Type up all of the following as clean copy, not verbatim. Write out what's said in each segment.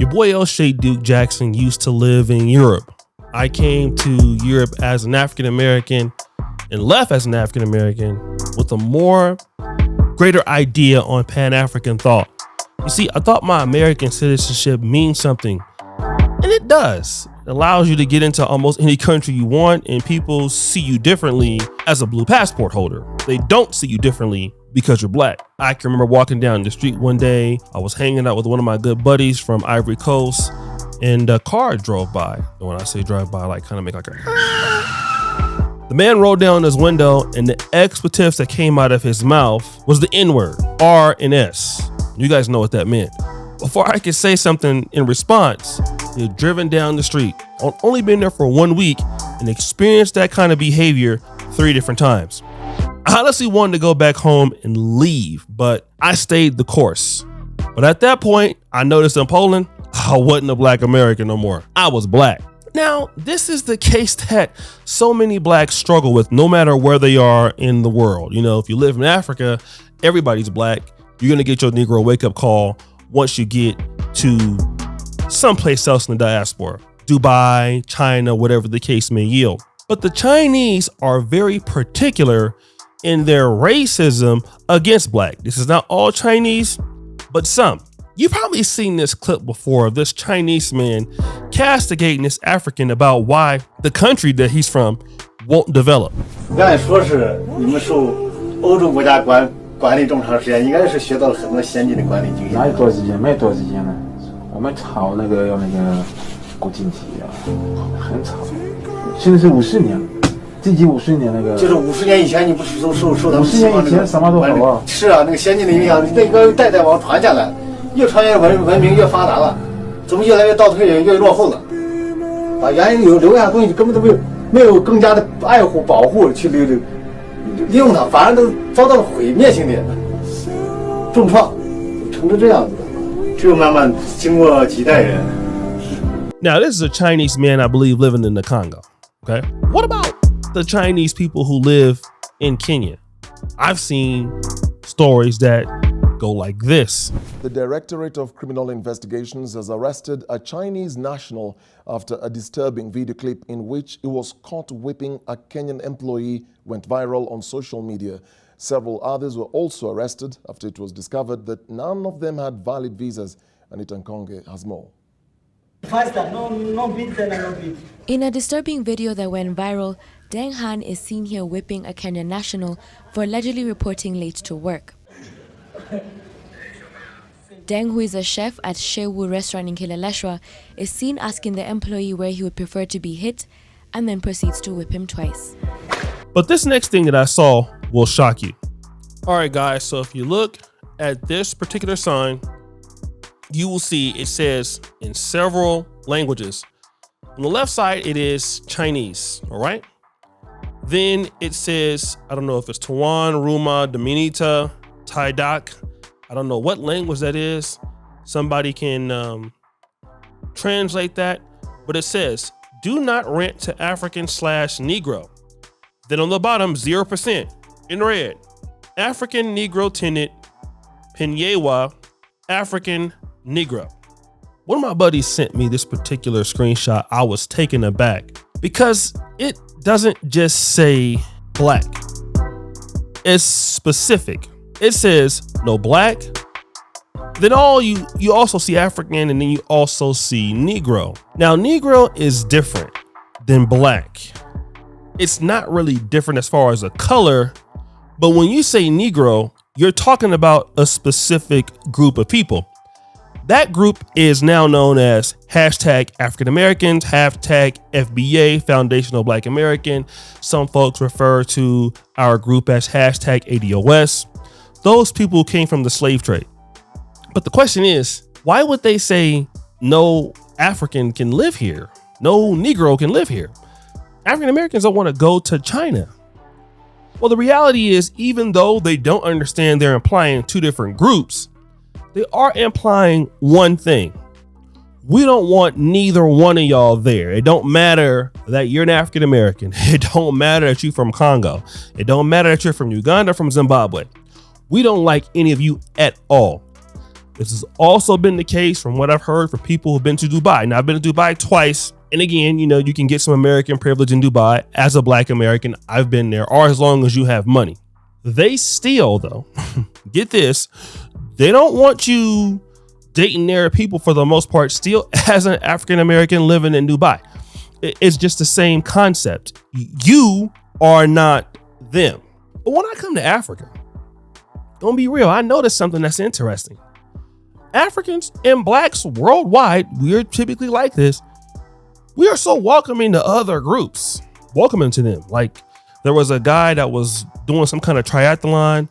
Your boy O'Shea Duke Jackson used to live in Europe. I came to Europe as an African American and left as an African American with a greater idea on Pan-African thought. You see, I thought my American citizenship means something, and it does. It allows you to get into almost any country you want, and people see you differently as a blue passport holder. They don't see you differently because you're black. I can remember walking down the street one day. I was hanging out with one of my good buddies from Ivory Coast, and a car drove by. And when I say drive by, like kind of make like a... The man rolled down his window, and the expletives that came out of his mouth was the N-word, R and S. You guys know what that meant. Before I could say something in response, he had driven down the street. I'd only been there for 1 week and experienced that kind of behavior 3 different times. I honestly wanted to go back home and leave, but I stayed the course. But at that point, I noticed in Poland, I wasn't a black American no more. I was black. Now, this is the case that so many blacks struggle with no matter where they are in the world. You know, if you live in Africa, everybody's black. You're going to get your Negro wake-up call once you get to someplace else in the diaspora. Dubai, China, whatever the case may yield. But the Chinese are very particular in their racism against black. This is not all Chinese, but some. You've probably seen this clip before of this Chinese man castigating this African about why the country that he's from won't develop. 按说是你们受欧洲国家管理这么长时间，应该是学到了很多先进的管理经验。哪有多时间？没多时间呢。我们炒那个要那个国经济啊，很炒。现在是50年，这几50年那个。就是50年以前，你不是受他们50年以前什么都好啊。是啊，那个先进的影响，那个代代往传下来。 越传越文明越发达了，怎么越来越倒退越落后了？把原来留下的东西根本都没有更加的爱护保护去利用它，反而都遭到了毁灭性的重创，成了这样子的。只有慢慢经过几代人。 Now this is a Chinese man, I believe, living in the Congo. Okay, what about the Chinese people who live in Kenya? I've seen stories that go like this. The Directorate of Criminal Investigations has arrested a Chinese national after a disturbing video clip in which he was caught whipping a Kenyan employee went viral on social media. Several others were also arrested after it was discovered that none of them had valid visas. Anita Nkonge has more. In a disturbing video that went viral, Deng Han is seen here whipping a Kenyan national for allegedly reporting late to work. Deng, who is a chef at Shewu restaurant in Kileleshwa, is seen asking the employee where he would prefer to be hit and then proceeds to whip him twice. But this next thing that I saw will shock you. All right, guys, so if you look at this particular sign, you will see it says in several languages. On the left side, it is Chinese, all right? Then it says, I don't know if it's Tawan, Ruma, Dominita, Taidak. I don't know what language that is. Somebody can translate that, but it says, do not rent to African/Negro. Then on the bottom, 0% in red, African Negro tenant, Penyewa, African Negro. One of my buddies sent me this particular screenshot. I was taken aback because it doesn't just say black. It's specific. It says no black. Then you also see African, and then you also see Negro. Now, Negro is different than black. It's not really different as far as a color, but when you say Negro, you're talking about a specific group of people. That group is now known as hashtag African Americans, hashtag FBA, Foundational Black American. Some folks refer to our group as hashtag ADOS. Those people came from the slave trade. But the question is, why would they say no African can live here? No Negro can live here. African Americans don't want to go to China. Well, the reality is, even though they don't understand they're implying 2 different groups, they are implying one thing. We don't want neither one of y'all there. It don't matter that you're an African American. It don't matter that you're from Congo. It don't matter that you're from Uganda, from Zimbabwe. We don't like any of you at all. This has also been the case from what I've heard from people who've been to Dubai. Now, I've been to Dubai twice. And again, you know, you can get some American privilege in Dubai as a black American. I've been there, or as long as you have money. They still, though, get this, they don't want you dating their people for the most part, still as an African American living in Dubai. It's just the same concept. You are not them. But when I come to Africa, gonna be real, I noticed something that's interesting. Africans and blacks worldwide, we're typically like this. We are so welcoming to other groups, welcoming to them. Like there was a guy that was doing some kind of triathlon.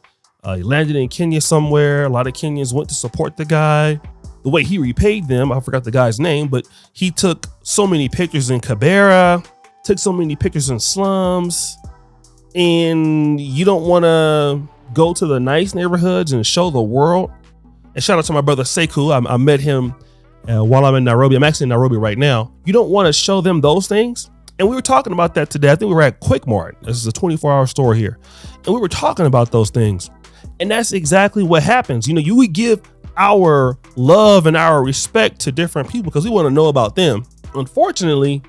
He landed in Kenya somewhere. A lot of Kenyans went to support the guy. The way he repaid them, I forgot the guy's name, but he took so many pictures in Kibera, took so many pictures in slums. And you don't want to go to the nice neighborhoods and show the world. And shout out to my brother Sekou. I met him while I'm in Nairobi. I'm actually in Nairobi right now. You don't want to show them those things. And we were talking about that today. I think we were at Quick Mart. This is a 24-hour store here. And we were talking about those things. And that's exactly what happens. You know, you would give our love and our respect to different people because we want to know about them. Unfortunately,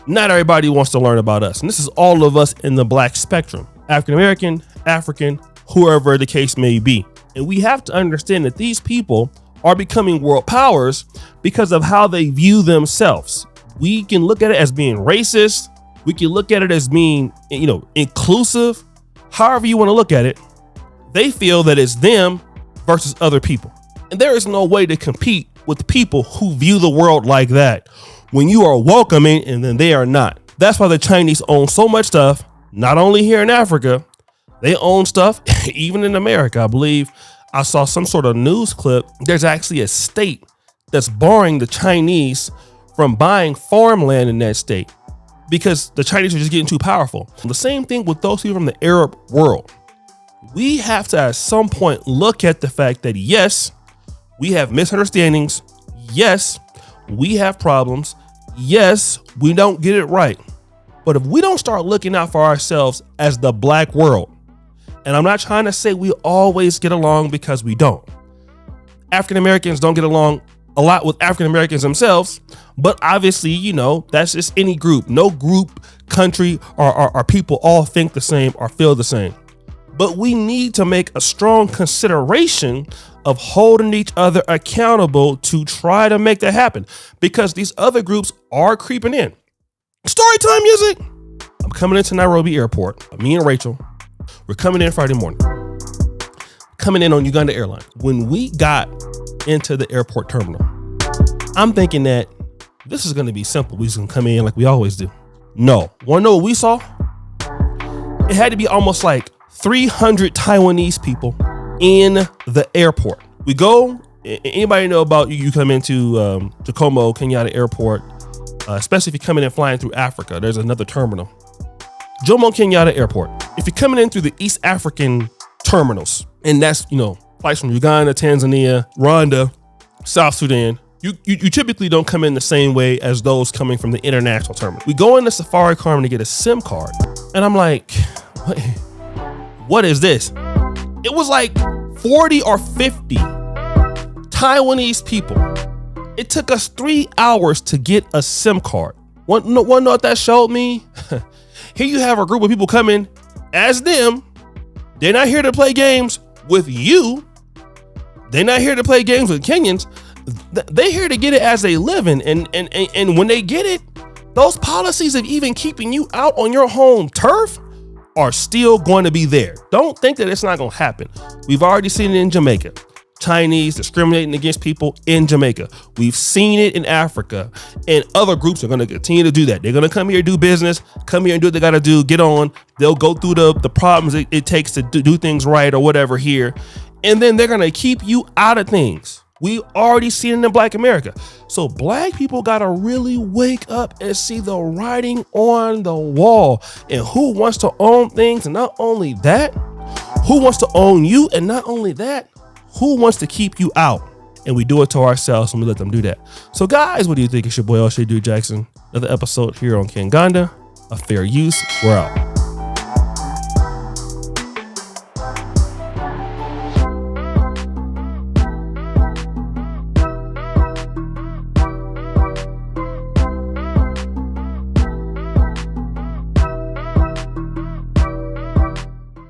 not everybody wants to learn about us. And this is all of us in the black spectrum. African-American, African, whoever the case may be. And we have to understand that these people are becoming world powers because of how they view themselves. We can look at it as being racist. We can look at it as being, you know, inclusive. However you want to look at it, they feel that it's them versus other people. And there is no way to compete with people who view the world like that when you are welcoming and then they are not. That's why the Chinese own so much stuff, not only here in Africa, they own stuff even in America. I believe I saw some sort of news clip. There's actually a state that's barring the Chinese from buying farmland in that state because the Chinese are just getting too powerful. The same thing with those people from the Arab world. We have to at some point look at the fact that yes, we have misunderstandings. Yes, we have problems. Yes, we don't get it right. But if we don't start looking out for ourselves as the black world, and I'm not trying to say we always get along because we don't. African Americans don't get along a lot with African Americans themselves, but obviously, you know, that's just any group. No group, country, or people all think the same or feel the same. But we need to make a strong consideration of holding each other accountable to try to make that happen because these other groups are creeping in. Storytime music. I'm coming into Nairobi airport. Me and Rachel, we're coming in Friday morning. Coming in on Uganda Airlines. When we got into the airport terminal, I'm thinking that this is going to be simple. We're just going to come in like we always do. No. Want to know what we saw? It had to be almost like 300 Taiwanese people in the airport. We go, anybody know about you come into Jomo Kenyatta Airport, especially if you're coming in flying through Africa, there's another terminal. Jomo Kenyatta Airport. If you're coming in through the East African terminals, and that's, you know, flights from Uganda, Tanzania, Rwanda, South Sudan, you typically don't come in the same way as those coming from the international terminal. We go into Safari Card to get a SIM card, and I'm like, what is this? It was like 40 or 50 Taiwanese people. It took us 3 hours to get a SIM card. Want to know what that showed me? Here you have a group of people coming as them. They're not here to play games with you. They're not here to play games with Kenyans. They're here to get it as they live in. And when they get it, those policies of even keeping you out on your home turf are still going to be there. Don't think that it's not going to happen. We've already seen it in Jamaica. Chinese discriminating against people in Jamaica. We've seen it in Africa, and other groups are going to continue to do that. They're going to come here, do business, come here and do what they got to do, get on. They'll go through the problems it takes to do things right or whatever here. And then they're going to keep you out of things. We already seen it in Black America. So black people got to really wake up and see the writing on the wall and who wants to own things. And not only that, who wants to own you. And not only that, who wants to keep you out. And we do it to ourselves when we let them do that. So guys, what do you think? It's your boy, O'Shea Dude Jackson. Another episode here on Kinganda. A Fair Use. We're out.